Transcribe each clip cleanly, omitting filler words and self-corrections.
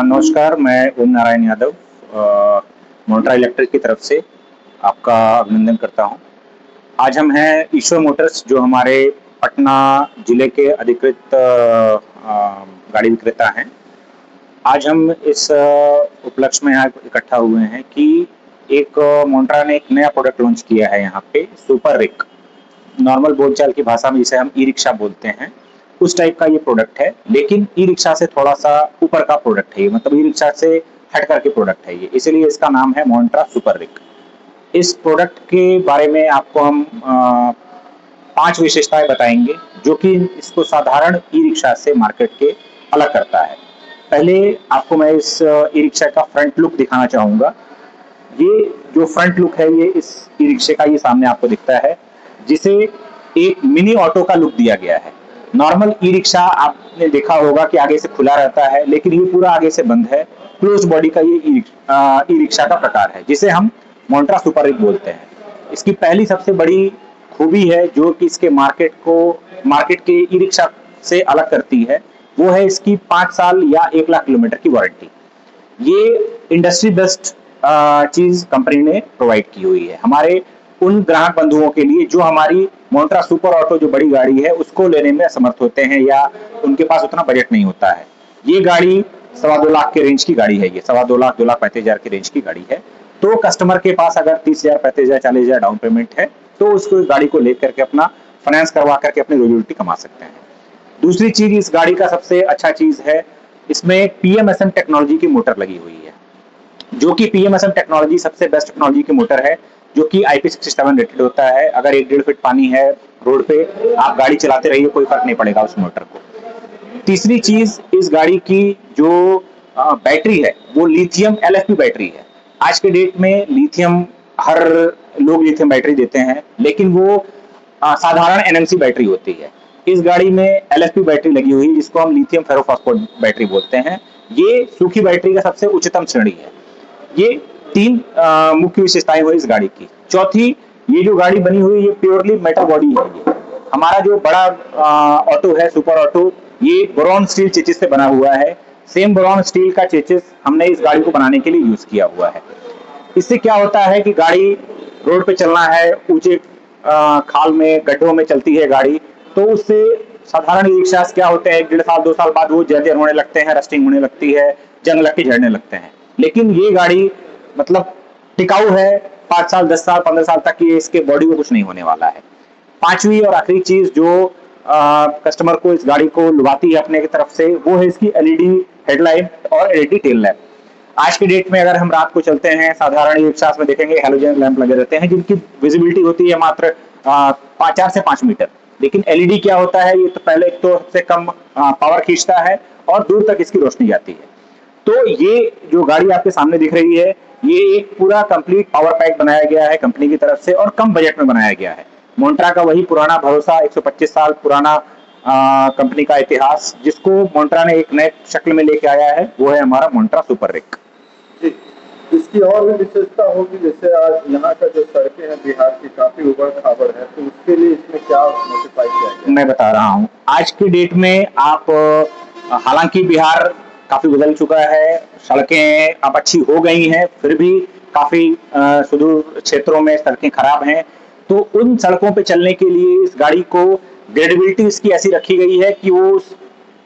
नमस्कार, मैं ओम नारायण यादव मोन्ट्रा इलेक्ट्रिक की तरफ से आपका अभिनंदन करता हूँ। आज हम हैं ईश्वर मोटर्स, जो हमारे पटना जिले के अधिकृत गाड़ी विक्रेता हैं। आज हम इस उपलक्ष्य में यहाँ इकट्ठा हुए हैं कि एक मोन्ट्रा ने एक नया प्रोडक्ट लॉन्च किया है यहाँ पे, सुपर रिक। नॉर्मल बोलचाल की भाषा में जिसे हम ई रिक्शा बोलते हैं, उस टाइप का ये प्रोडक्ट है, लेकिन ई रिक्शा से थोड़ा सा ऊपर का प्रोडक्ट है ये, मतलब ई रिक्शा से हट करके प्रोडक्ट है ये, इसीलिए इसका नाम है मोन्ट्रा सुपर रिक। इस प्रोडक्ट के बारे में आपको हम 5 विशेषताएं बताएंगे जो कि इसको साधारण ई रिक्शा से मार्केट के अलग करता है। पहले आपको मैं इस ई रिक्शा का फ्रंट लुक दिखाना चाहूँगा। ये जो फ्रंट लुक है, ये इस ई रिक्शे का ये सामने आपको दिखता है, जिसे एक मिनी ऑटो का लुक दिया गया है। नॉर्मल ई रिक्शा आपने देखा होगा कि आगे से खुला रहता है, लेकिन ये पूरा आगे से बंद है। क्लोज बॉडी का ये ई रिक्शा का प्रकार है, जिसे हम मोन्ट्रा सुपर रिक बोलते हैं। इसकी पहली सबसे बड़ी खूबी है जो कि इसके मार्केट के ई रिक्शा से अलग करती है, वो है इसकी 5 साल या 1 लाख किलोमीटर की वारंटी। ये इंडस्ट्री बेस्ट चीज कंपनी ने प्रोवाइड की हुई है हमारे उन ग्राहक बंधुओं के लिए जो हमारी मोन्ट्रा सुपर ऑटो जो बड़ी गाड़ी है उसको लेने में असमर्थ होते हैं या उनके पास उतना बजट नहीं होता है। ये गाड़ी 2.25 लाख के रेंज की गाड़ी है, ये 2.25 लाख 2,35,000 की रेंज की गाड़ी है। तो कस्टमर के पास अगर 30,000, 35,000, 40,000 डाउन पेमेंट है तो उसको गाड़ी को लेकर के अपना फाइनेंस करवा करके अपनी रोजी रोटी कमा सकते हैं। दूसरी चीज इस गाड़ी का सबसे अच्छा चीज है, इसमें पीएमएसएम टेक्नोलॉजी की मोटर लगी हुई है, जो कि पीएमएसएम टेक्नोलॉजी सबसे बेस्ट टेक्नोलॉजी की मोटर है, जो कि IP67 रेटेड होता है। अगर 1-1.5 फीट पानी है रोड पे, आप गाड़ी चलाते रहिए, कोई फर्क नहीं पड़ेगा उस मोटर को। तीसरी चीज इस गाड़ी की जो बैटरी है वो लिथियम LFP बैटरी है। आज के डेट में लिथियम हर लोग लिथियम बैटरी देते हैं, लेकिन वो साधारण NMC बैटरी होती है। इस गाड़ी में LFP बैटरी लगी हुई है, जिसको हम लिथियम फेरोफॉस्फेट बैटरी बोलते हैं। ये सूखी बैटरी का सबसे उच्चतम श्रेणी है। ये 3 मुख्य विशेषताएं हुई इस गाड़ी की। चौथी, ये जो गाड़ी बनी हुई ये प्योरली मेटल बॉडी है। ये हमारा जो बड़ा ऑटो है सुपर ऑटो, ये बोरॉन स्टील चेचिस से बना हुआ है। सेम बोरॉन स्टील का चेचिस हमने इस गाड़ी को बनाने के लिए यूज किया हुआ है। इससे क्या होता है कि गाड़ी रोड पे चलना है, ऊंचे खाल में गड्ढों में चलती है गाड़ी, तो उससे साधारण ई रिक्शा क्या होते हैं, 1-1.5 साल 2 साल बाद वो जर्जर होने लगते हैं, रस्टिंग होने लगती है, जंग लग के झड़ने लगते हैं। लेकिन ये गाड़ी मतलब टिकाऊ है, 5 साल 10 साल 15 साल तक ये इसके बॉडी को कुछ नहीं होने वाला है। पांचवी और आखिरी चीज जो कस्टमर को इस गाड़ी को लुभाती है अपने की तरफ से, वो है इसकी LED हेडलाइट और LED टेल लैंप। आज के डेट में अगर हम रात को चलते हैं, साधारण ई रिक्शा में देखेंगे हेलोजन लैंप लगे रहते हैं, जिनकी विजिबिलिटी होती है मात्र 4 से 5 मीटर। लेकिन LED क्या होता है, ये तो पहले एक तो सबसे कम पावर खींचता है और दूर तक इसकी रोशनी जाती है। तो ये जो गाड़ी आपके सामने दिख रही है, ये एक पूरा कंप्लीट पावर पैक बनाया गया है कंपनी की तरफ से और कम बजट में बनाया गया है। मोन्ट्रा का वही पुराना भरोसा, 125 साल पुराना कंपनी का इतिहास, जिसको मोन्ट्रा ने एक नए शक्ल में लेके आया है, वो है हमारा मोन्ट्रा सुपर रिक। इसकी और भी विशेषता होगी, जैसे आज यहाँ का जो सड़कें हैं बिहार की काफी उबड़ खाबड़ है, तो उसके लिए इसमें क्या मॉडिफाई किया गया? मैं बता रहा हूँ, आज की डेट में आप हालांकि बिहार काफी बदल चुका है, सड़कें अब अच्छी हो गई हैं, फिर भी काफी सुदूर क्षेत्रों में सड़कें खराब हैं। तो उन सड़कों पे चलने के लिए इस गाड़ी को ग्रेडेबिलिटी इसकी ऐसी रखी गई है कि वो उस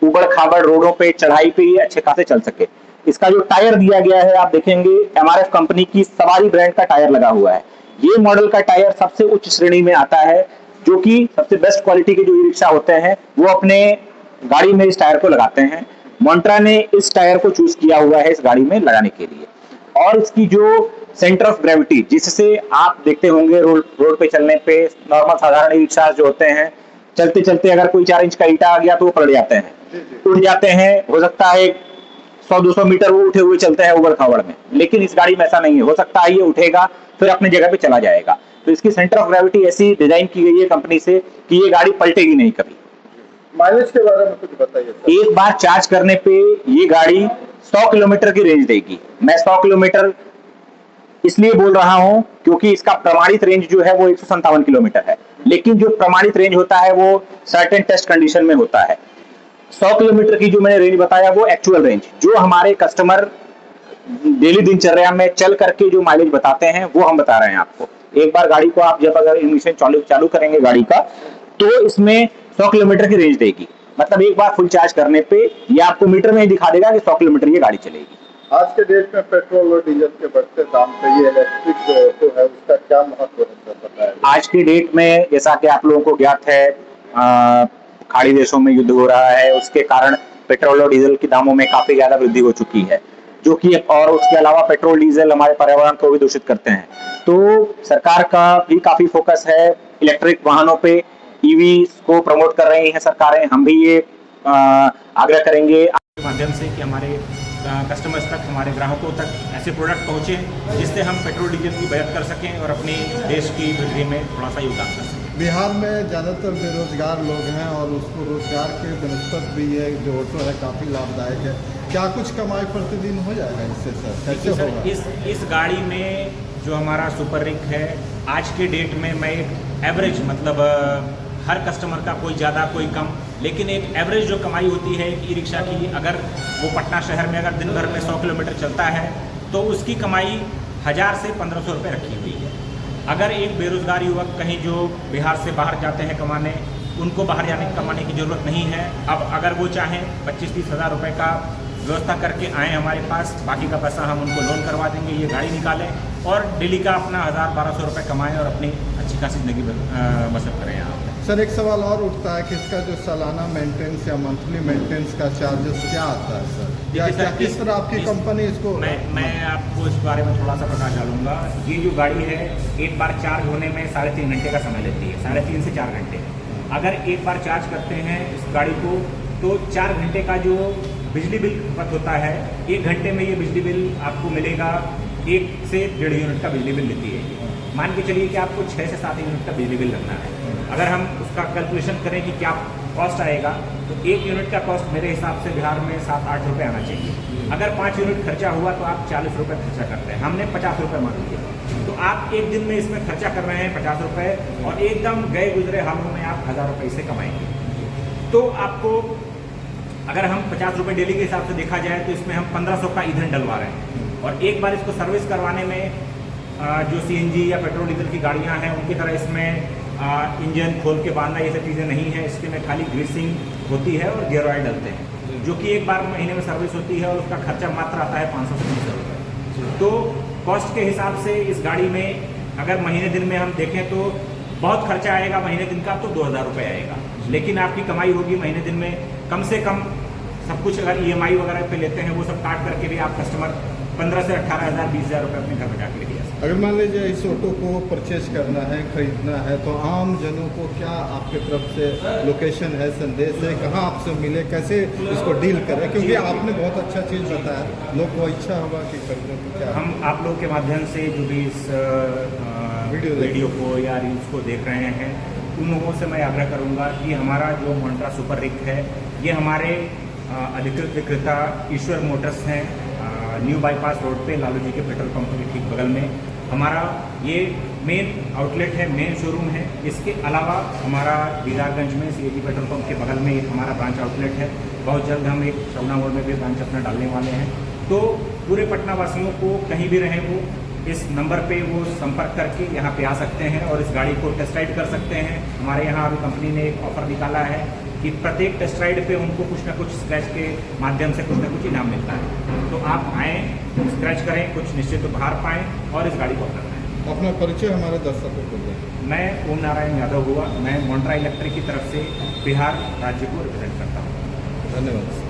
उबड़ खाबड़ रोडों पे चढ़ाई पे ये अच्छे खासे चल सके। इसका जो टायर दिया गया है, आप देखेंगे MRF कंपनी की सवारी ब्रांड का टायर लगा हुआ है। ये मॉडल का टायर सबसे उच्च श्रेणी में आता है, जो कि सबसे बेस्ट क्वालिटी के जो ई रिक्शा होते हैं वो अपने गाड़ी में इस टायर को लगाते हैं। मोन्ट्रा ने इस टायर को चूज किया हुआ है इस गाड़ी में लगाने के लिए। और इसकी जो सेंटर ऑफ ग्रेविटी, जिससे आप देखते होंगे रोड पे चलने पे नॉर्मल साधारण ई रिक्शा जो होते हैं, चलते चलते अगर कोई 4 इंच का ईटा आ गया तो वो पलट जाते हैं, उड़ जाते हैं। हो सकता है 100-200 मीटर वो उठे हुए चलते हैं उबड़ खाबड़ में, लेकिन इस गाड़ी में ऐसा नहीं है। हो सकता है ये उठेगा फिर अपनी जगह पे चला जाएगा। तो इसकी सेंटर ऑफ ग्रेविटी ऐसी डिजाइन की गई है कंपनी से कि ये गाड़ी पलटेगी नहीं कभी। माइलेज के बारे में कुछ बताइए। एक बार चार्ज करने पे ये गाड़ी 100 किलोमीटर की रेंज देगी। मैं 100 किलोमीटर इसलिए बोल रहा हूं क्योंकि इसका प्रमाणित रेंज जो है वो 157 किलोमीटर है, लेकिन जो प्रमाणित रेंज होता है वो सर्टेन टेस्ट कंडीशन में होता है। 100 किलोमीटर की जो मैंने रेंज बताया वो एक्चुअल रेंज, जो हमारे कस्टमर डेली दिनचर्या में चल करके जो माइलेज बताते हैं वो हम बता रहे हैं आपको। एक बार गाड़ी को आप जब अगर इग्निशन चालू करेंगे गाड़ी का, तो इसमें 100 किलोमीटर की रेंज देगी। मतलब एक बार फुल चार्ज करने पे ये आपको मीटर में ही दिखा देगा कि 100 किलोमीटर ये गाड़ी चलेगी। आज के डेट में पेट्रोल और डीजल के बढ़ते दाम पे ये इलेक्ट्रिक जो ऑटो है उसका क्या महत्व है सर, बताया। आज की डेट में जैसा कि आप लोगों को ज्ञात है, खाड़ी देशों में युद्ध हो रहा है, उसके कारण पेट्रोल और डीजल के दामों में काफी ज्यादा वृद्धि हो चुकी है, जो कि और उसके अलावा पेट्रोल डीजल हमारे पर्यावरण को भी दूषित करते हैं। तो सरकार का भी काफी फोकस है इलेक्ट्रिक वाहनों पे, ईवी को प्रमोट कर रही हैं सरकारें। हम भी ये आग्रह करेंगे आपके माध्यम से कि हमारे कस्टमर्स तक, हमारे ग्राहकों तक ऐसे प्रोडक्ट पहुंचे जिससे हम पेट्रोल डीजल की बचत कर सकें और अपने देश की वृद्धि में थोड़ा सा योगदान कर सकें। बिहार में ज़्यादातर बेरोजगार लोग हैं और उसको रोजगार के बनस्पत भी ये जो ऑटो है काफ़ी लाभदायक है। क्या कुछ कमाई प्रतिदिन हो जाएगा इससे सर, कैसे सर, होगा? इस गाड़ी में जो हमारा सुपर रिक है, आज के डेट में मैं एक एवरेज, मतलब हर कस्टमर का कोई ज़्यादा कोई कम, लेकिन एक एवरेज जो कमाई होती है एक ई रिक्शा की, अगर वो पटना शहर में अगर दिन भर में 100 किलोमीटर चलता है तो उसकी कमाई 1000 से 1500 रुपये रखी हुई है। अगर एक बेरोजगार युवक कहीं जो बिहार से बाहर जाते हैं कमाने, उनको बाहर जाने कमाने की ज़रूरत नहीं है। अब अगर वो चाहें 25-30 हज़ार रुपये का व्यवस्था करके आएँ हमारे पास, बाकी का पैसा हम उनको लोन करवा देंगे, ये गाड़ी निकालें और डेली का अपना 1000-1200 रुपये कमाएँ और अपनी अच्छी खासी ज़िंदगी बसर करें यहाँ पर। सर, एक सवाल और उठता है कि इसका जो सालाना मेंटेनेंस या मंथली मेंटेनेंस का चार्जेस क्या आता है सर? क्या किस तरह आपकी कंपनी इसको? मैं आपको इस बारे में थोड़ा सा प्रकाश डालूंगा। ये जो गाड़ी है एक बार चार्ज होने में 3.5 घंटे का समय लेती है, 3.5 से 4 घंटे। अगर एक बार चार्ज करते हैं इस गाड़ी को तो 4 घंटे का जो बिजली बिल खपत होता है, 1 घंटे में ये बिजली बिल आपको मिलेगा 1 से 1.5 यूनिट का बिजली बिल लेती है। मान के चलिए कि आपको 6 से 7 यूनिट का बिजली बिल लगना है। अगर हम उसका कैलकुलेशन करें कि क्या कॉस्ट आएगा, तो 1 यूनिट का कॉस्ट मेरे हिसाब से बिहार में 7-8 रुपये आना चाहिए। अगर 5 यूनिट खर्चा हुआ तो आप 40 रुपये खर्चा करते हैं, हमने 50 रुपये मान लिया। तो आप एक दिन में इसमें खर्चा कर रहे हैं 50 रुपये और एकदम गए गुजरे हालों में आप 1000 रुपये से कमाएंगे। तो आपको अगर हम 50 रुपये डेली के हिसाब से देखा जाए तो इसमें हम 1500 का ईंधन डलवा रहे हैं और एक बार इसको सर्विस करवाने में जो CNG या पेट्रोल डीजल की गाड़ियां हैं उनकी तरह इसमें इंजन खोल के बांधना ये सब चीज़ें नहीं है। इसके में खाली ग्रीसिंग होती है और गियर ऑयल डलते हैं, जो कि एक बार महीने में सर्विस होती है और उसका खर्चा मात्र आता है 500 से 300 रुपये। तो कॉस्ट के हिसाब से इस गाड़ी में अगर महीने दिन में हम देखें तो बहुत खर्चा आएगा महीने दिन का, तो 2000 रुपये आएगा, लेकिन आपकी कमाई होगी महीने दिन में कम से कम सब कुछ अगर EMI वगैरह पे लेते हैं वो सब काट करके भी आप कस्टमर 15 से 18,000 20,000 रुपये अपने घर में जाके ले। अगर मान लीजिए इस ऑटो को परचेज करना है, खरीदना है, तो आम जनों को क्या आपके तरफ से लोकेशन है, संदेश है, कहाँ आपसे मिले, कैसे इसको डील करें? क्योंकि आपने बहुत अच्छा चीज़ बताया, लोग को इच्छा होगा कि खरीदने की। क्या हम आप लोगों के माध्यम से जो भी इस वीडियो को या रील्स को देख रहे हैं उन लोगों से मैं आग्रह करूंगा कि हमारा जो मोन्ट्रा सुपर रिक है ये हमारे अधिकृत विक्रेता ईश्वर मोटर्स हैं, न्यू बाईपास रोड पे लालू जी के पेट्रोल पंप के ठीक बगल में हमारा ये मेन आउटलेट है, मेन शोरूम है। इसके अलावा हमारा दीदारगंज में CNG पेट्रोल पंप के बगल में एक हमारा ब्रांच आउटलेट है। बहुत जल्द हम एक सगुना मोड़ में भी ब्रांच अपना डालने वाले हैं। तो पूरे पटना वासियों को कहीं भी रहें वो इस नंबर पे वो संपर्क करके यहाँ पे आ सकते हैं और इस गाड़ी को टेस्ट राइड कर सकते हैं। हमारे यहाँ अभी कंपनी ने एक ऑफर निकाला है कि प्रत्येक टेस्ट राइड पे उनको कुछ ना कुछ स्क्रैच के माध्यम से कुछ ना कुछ इनाम मिलता है। तो आप आएँ, स्क्रैच करें, कुछ निश्चित उपहार पाएँ और इस गाड़ी को अपना पाएँ। अपना परिचय हमारे दर्शकों को दें। मैं ओम नारायण यादव हुआ, मैं मोन्ट्रा इलेक्ट्रिक की तरफ से बिहार राज्य को रिप्रेजेंट करता हूँ। धन्यवाद।